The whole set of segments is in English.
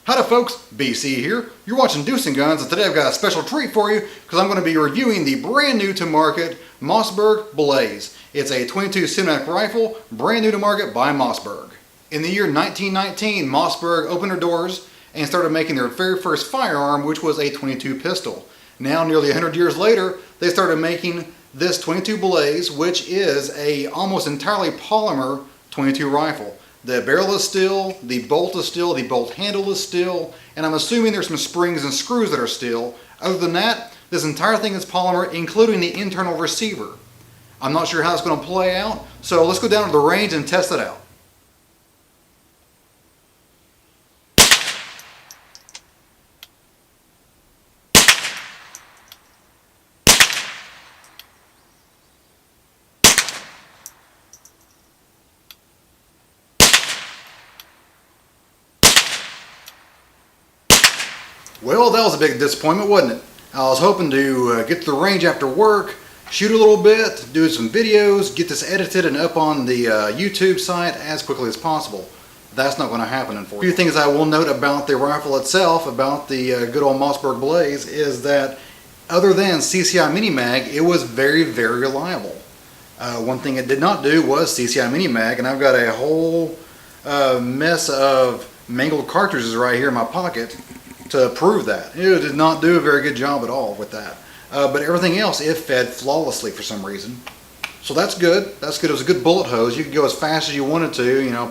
Howdy folks, BC here. You're watching Deuce and Guns, and today I've got a special treat for you because I'm going to be reviewing the brand new to market Mossberg Blaze. It's a .22 semi-automatic rifle, brand new to market by Mossberg. In the year 1919, Mossberg opened their doors and started making their very first firearm, which was a .22 pistol. Now, nearly 100 years later, they started making this .22 Blaze, which is a almost entirely polymer .22 rifle. The barrel is steel, the bolt is steel, the bolt handle is steel, and I'm assuming there's some springs and screws that are steel. Other than that, this entire thing is polymer, including the internal receiver. I'm not sure how it's going to play out, so let's go down to the range and test it out. Well, that was a big disappointment, wasn't it? I was hoping to get to the range after work, shoot a little bit, do some videos, get this edited and up on the YouTube site as quickly as possible. That's not going to happen, unfortunately. A few things I will note about the rifle itself, about the good old Mossberg Blaze, is that other than CCI Mini Mag, it was very, very reliable. One thing it did not do was CCI Mini Mag, and I've got a whole mess of mangled cartridges right here in my pocket to prove that. It did not do a very good job at all with that. But everything else, it fed flawlessly for some reason. So that's good. That's good. It was a good bullet hose. You could go as fast as you wanted to, you know.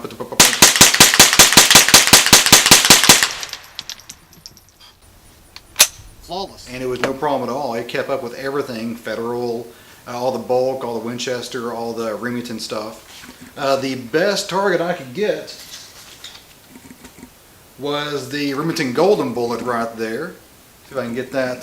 Flawless. And it was no problem at all. It kept up with everything. Federal, all the bulk, all the Winchester, all the Remington stuff. The best target I could get was the Remington Golden Bullet right there. See if I can get that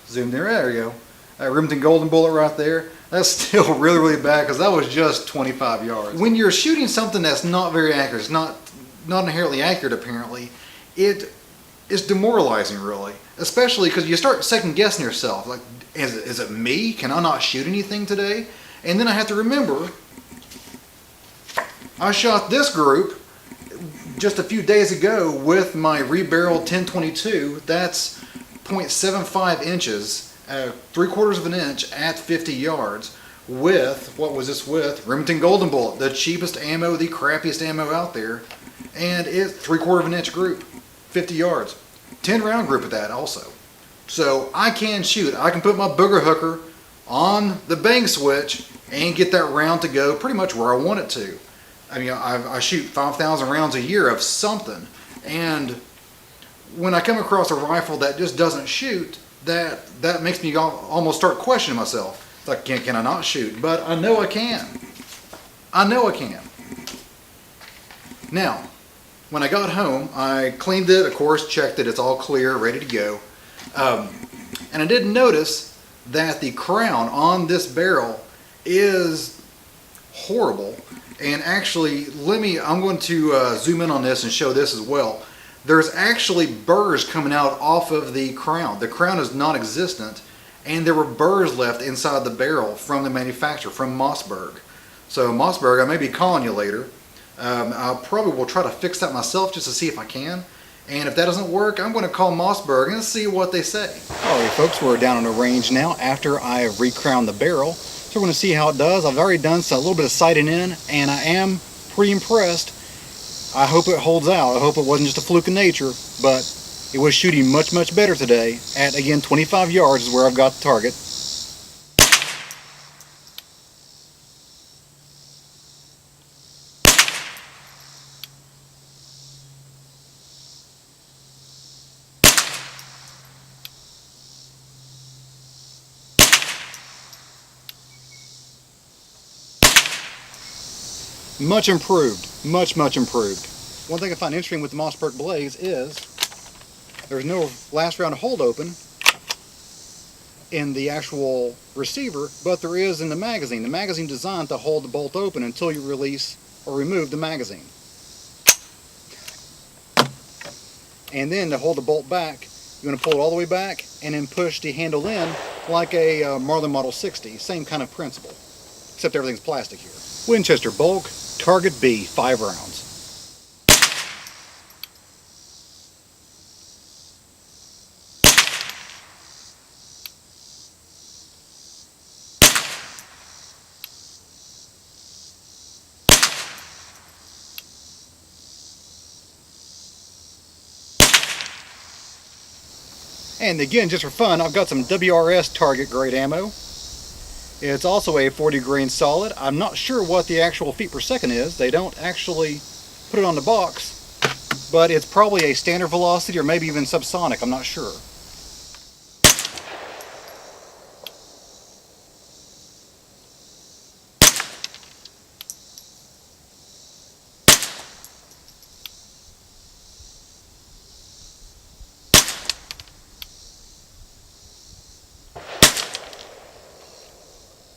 zoomed in. There we go. Remington Golden Bullet right there. That's still really, really bad because that was just 25 yards. When you're shooting something that's not very accurate, it's not inherently accurate apparently, it is demoralizing really. Especially because you start second guessing yourself. Like, is it me? Can I not shoot anything today? And then I have to remember, I shot this group just a few days ago with my rebarreled 1022. That's 0.75 inches, 3/4 of an inch at 50 yards with, what was this with? Remington Golden Bullet, the cheapest ammo, the crappiest ammo out there. And it's 3/4 of an inch group, 50 yards. 10 round group at that also. So I can shoot. I can put my booger hooker on the bang switch and get that round to go pretty much where I want it to. I mean, I shoot 5,000 rounds a year of something, and when I come across a rifle that just doesn't shoot, that makes me almost start questioning myself. It's like, can I not shoot? But I know I can. I know I can. Now, when I got home, I cleaned it, of course, checked it, it's all clear, ready to go. And I did notice that the crown on this barrel is horrible. And actually, I'm going to zoom in on this and show this as well. There's actually burrs coming out off of the crown. The crown is non-existent, and there were burrs left inside the barrel from the manufacturer, from Mossberg. So Mossberg, I may be calling you later. I probably will try to fix that myself just to see if I can. And if that doesn't work, I'm going to call Mossberg and see what they say. Alright folks, we're down on the range now after I recrowned the barrel. So we're going to see how it does. I've already done a little bit of sighting in, and I am pretty impressed. I hope it holds out. I hope it wasn't just a fluke of nature, but it was shooting much, much better today. At, again, 25 yards is where I've got the target. Much improved, much improved. One thing I find interesting with the Mossberg Blaze is there's no last round hold open in the actual receiver, but there is in the magazine. The magazine designed to hold the bolt open until you release or remove the magazine. And then to hold the bolt back, you're going to pull it all the way back and then push the handle in like a Marlin Model 60. Same kind of principle, except everything's plastic here. Winchester bulk, target B, 5 rounds. And again, just for fun, I've got some WRS target grade ammo. It's also a 40 grain solid. I'm not sure what the actual feet per second is. They don't actually put it on the box, but it's probably a standard velocity or maybe even subsonic, I'm not sure.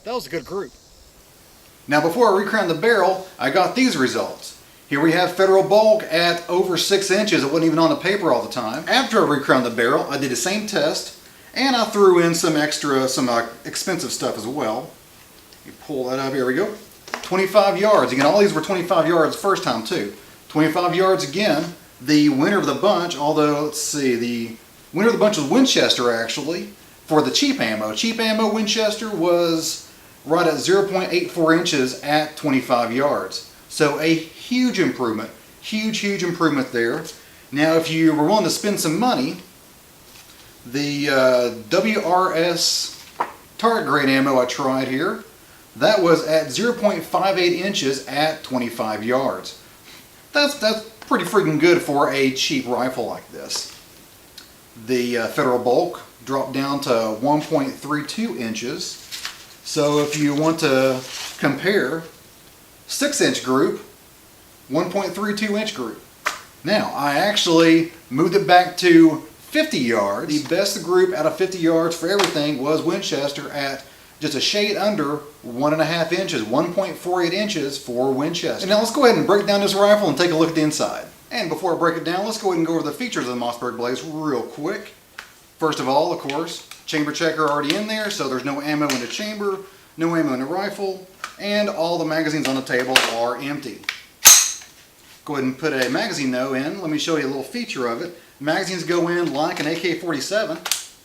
That was a good group. Now before I recrowned the barrel, I got these results. Here we have Federal bulk at over 6 inches. It wasn't even on the paper all the time. After I recrowned the barrel, I did the same test, and I threw in some extra, expensive stuff as well. You pull that up, here we go. 25 yards. Again, all these were 25 yards first time too. 25 yards again. The winner of the bunch, although, let's see, the winner of the bunch was Winchester actually, for the cheap ammo. Cheap ammo Winchester was right at 0.84 inches at 25 yards. So a huge improvement. Huge improvement there. Now if you were willing to spend some money, the WRS target grade ammo I tried here, that was at 0.58 inches at 25 yards. That's pretty freaking good for a cheap rifle like this. The Federal bulk dropped down to 1.32 inches. So if you want to compare 6-inch group, 1.32 inch group. Now I actually moved it back to 50 yards. The best group out of 50 yards for everything was Winchester at just a shade under 1.5 inches, 1.48 inches for Winchester. And now let's go ahead and break down this rifle and take a look at the inside. And before I break it down, let's go ahead and go over the features of the Mossberg Blaze real quick. First of all, of course, chamber checker already in there, so there's no ammo in the chamber, no ammo in the rifle, and all the magazines on the table are empty. Go ahead and put a magazine though in. Let me show you a little feature of it. Magazines go in like an AK-47.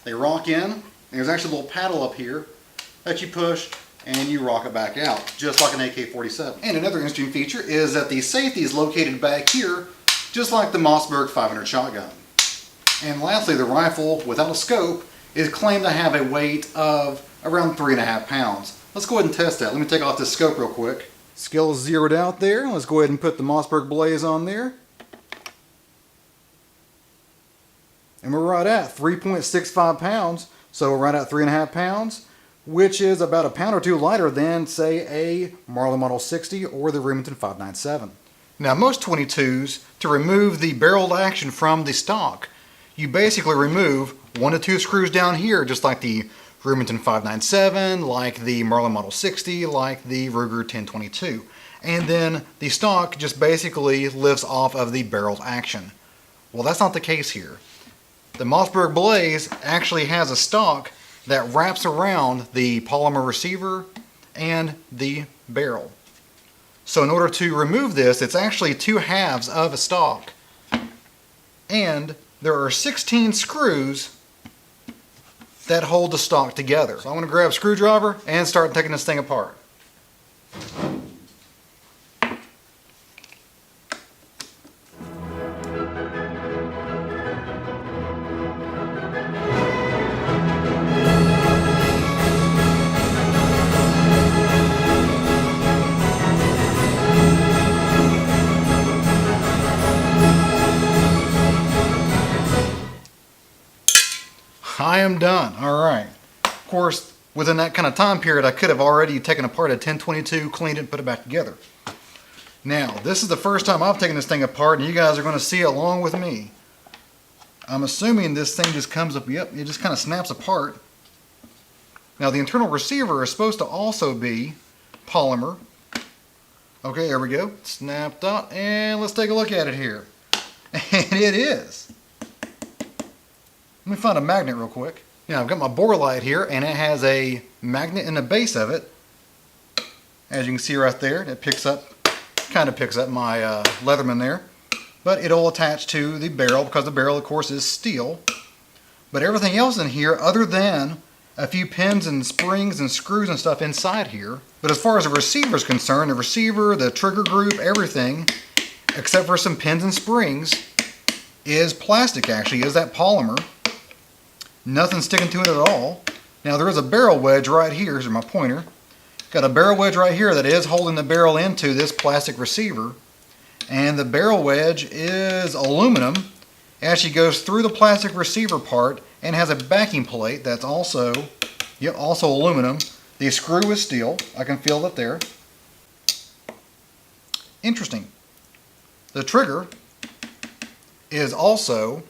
They rock in, and there's actually a little paddle up here that you push and you rock it back out, just like an AK-47. And another interesting feature is that the safety is located back here, just like the Mossberg 500 shotgun. And lastly, the rifle, without a scope, is claimed to have a weight of around 3.5 pounds. Let's go ahead and test that. Let me take off this scope real quick. Scale is zeroed out there. Let's go ahead and put the Mossberg Blaze on there. And we're right at 3.65 pounds. So we're right at 3.5 pounds, which is about a pound or two lighter than, say, a Marlin Model 60 or the Remington 597. Now, most 22s, to remove the barreled action from the stock, you basically remove 1 to 2 screws down here, just like the Remington 597, like the Marlin Model 60, like the Ruger 1022. And then the stock just basically lifts off of the barreled action. Well, that's not the case here. The Mossberg Blaze actually has a stock that wraps around the polymer receiver and the barrel. So in order to remove this, it's actually 2 halves of a stock. And there are 16 screws that hold the stock together. So I'm going to grab a screwdriver and start taking this thing apart. I am done. Alright. Of course, within that kind of time period, I could have already taken apart a 1022, cleaned it, and put it back together. Now, this is the first time I've taken this thing apart, and you guys are going to see it along with me. I'm assuming this thing just comes up, yep, it just kind of snaps apart. Now, the internal receiver is supposed to also be polymer. Okay, there we go. Snapped up, and let's take a look at it here. And it is. Let me find a magnet real quick. Now I've got my bore light here, and it has a magnet in the base of it. As you can see right there, it picks up, kind of picks up my Leatherman there. But it'll attach to the barrel because the barrel, of course, is steel. But everything else in here, other than a few pins and springs and screws and stuff inside here. But as far as the receiver is concerned, the receiver, the trigger group, everything, except for some pins and springs, is plastic actually, is that polymer. Nothing sticking to it at all. Now there is a barrel wedge right here. Here's my pointer. Got a barrel wedge right here that is holding the barrel into this plastic receiver. And the barrel wedge is aluminum. It actually goes through the plastic receiver part and has a backing plate that's also aluminum. The screw is steel. I can feel it there. Interesting. The trigger is also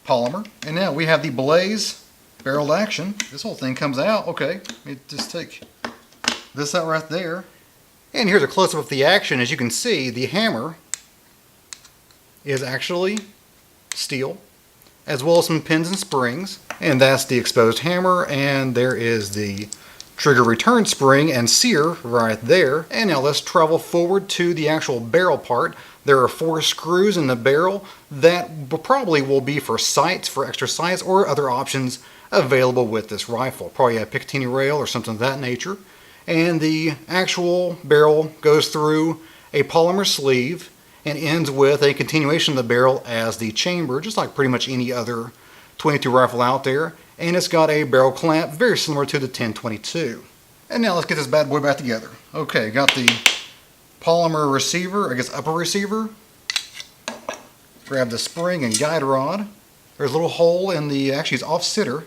polymer. And now we have the Blaze barrel action. This whole thing comes out. Okay, let me just take this out right there. And here's a close-up of the action. As you can see, the hammer is actually steel, as well as some pins and springs. And that's the exposed hammer, and there is the trigger return spring and sear right there. And now let's travel forward to the actual barrel part. There are 4 screws in the barrel that probably will be for sights, for extra sights, or other options available with this rifle. Probably a Picatinny rail or something of that nature. And the actual barrel goes through a polymer sleeve and ends with a continuation of the barrel as the chamber, just like pretty much any other .22 rifle out there. And it's got a barrel clamp very similar to the 10-22. And now let's get this bad boy back together. Okay, got the polymer receiver, I guess upper receiver. Grab the spring and guide rod. There's a little hole in the, actually it's off center.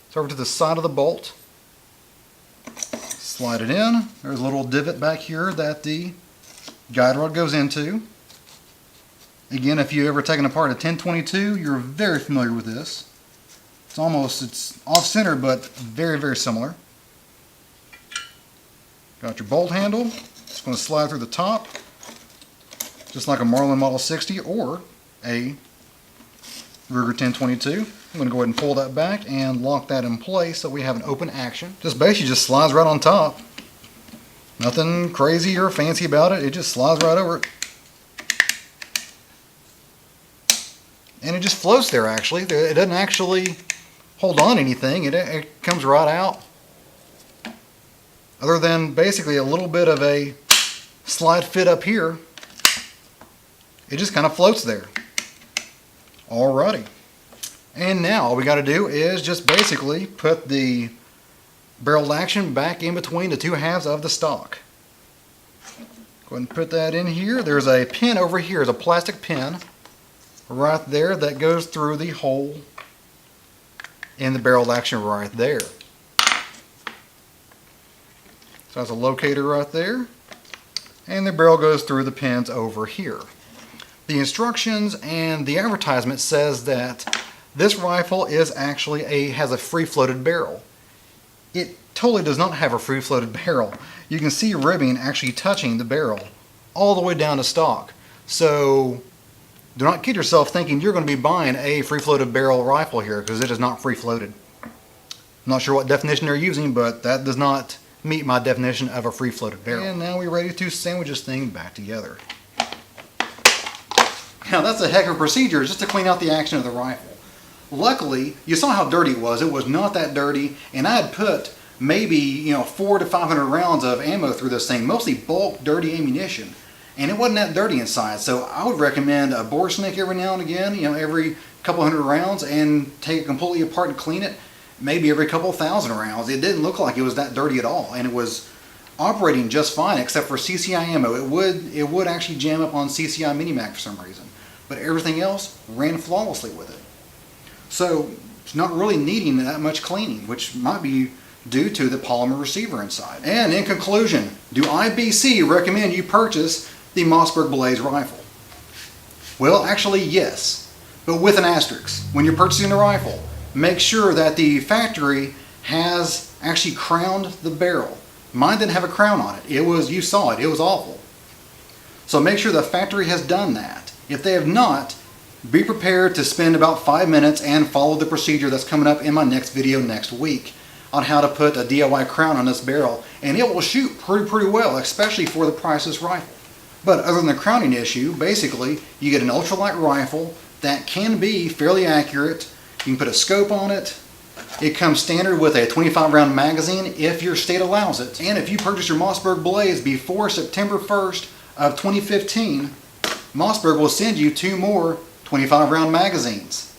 It's over to the side of the bolt. Slide it in. There's a little divot back here that the guide rod goes into. Again, if you've ever taken apart a 10-22, you're very familiar with this. It's off center, but very, very similar. Got your bolt handle. It's going to slide through the top, just like a Marlin Model 60 or a Ruger 10-22. I'm going to go ahead and pull that back and lock that in place so we have an open action. Just basically just slides right on top. Nothing crazy or fancy about it. It just slides right over it. And it just floats there actually. It doesn't actually hold on anything. It comes right out. Other than basically a little bit of a slide fit up here, it just kind of floats there. Alrighty. And now all we got to do is just basically put the barrel action back in between the 2 halves of the stock. Go ahead and put that in here. There's a pin over here. There's a plastic pin right there that goes through the hole in the barrel action right there. So that's a locator right there. And the barrel goes through the pins over here. The instructions and the advertisement says that this rifle is actually has a free-floated barrel. It totally does not have a free-floated barrel. You can see ribbing actually touching the barrel all the way down to stock. So do not kid yourself thinking you're going to be buying a free-floated barrel rifle here, because it is not free-floated. I'm not sure what definition they're using, but that does not meet my definition of a free-floated barrel. And now we're ready to sandwich this thing back together. Now that's a heck of a procedure just to clean out the action of the rifle. Luckily, you saw how dirty it was. It was not that dirty, and I had put maybe 400 to 500 rounds of ammo through this thing, mostly bulk, dirty ammunition, and it wasn't that dirty inside. So I would recommend a bore snake every now and again, every couple hundred rounds, and take it completely apart and clean it, maybe every couple thousand rounds. It didn't look like it was that dirty at all, and it was operating just fine except for CCI ammo. It would actually jam up on CCI Mini-Mag for some reason, but everything else ran flawlessly with it. So it's not really needing that much cleaning, which might be due to the polymer receiver inside. And in conclusion, do IBC recommend you purchase the Mossberg Blaze rifle? Well, actually yes, but with an asterisk. When you're purchasing the rifle, make sure that the factory has actually crowned the barrel. Mine didn't have a crown on it. You saw it, it was awful. So make sure the factory has done that. If they have not, be prepared to spend about 5 minutes and follow the procedure that's coming up in my next video next week on how to put a DIY crown on this barrel, and it will shoot pretty well, especially for the price of this rifle. But other than the crowning issue, basically you get an ultralight rifle that can be fairly accurate. You can put a scope on it. It comes standard with a 25 round magazine if your state allows it. And if you purchase your Mossberg Blaze before September 1st of 2015, Mossberg will send you 2 more 25 round magazines.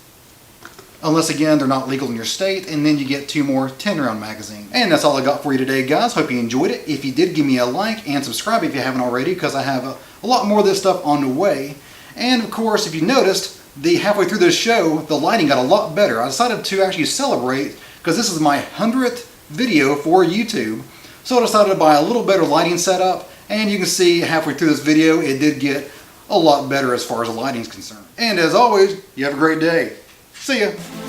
unless again they're not legal in your state, and then you get 2 more 10-round magazines. And that's all I got for you today, guys. Hope you enjoyed it. If you did, give me a like and subscribe if you haven't already, because I have a lot more of this stuff on the way. And of course, if you noticed, halfway through this show, the lighting got a lot better. I decided to actually celebrate, because this is my 100th video for YouTube. So I decided to buy a little better lighting setup, and you can see halfway through this video, it did get a lot better as far as the lighting is concerned. And as always, you have a great day. See ya.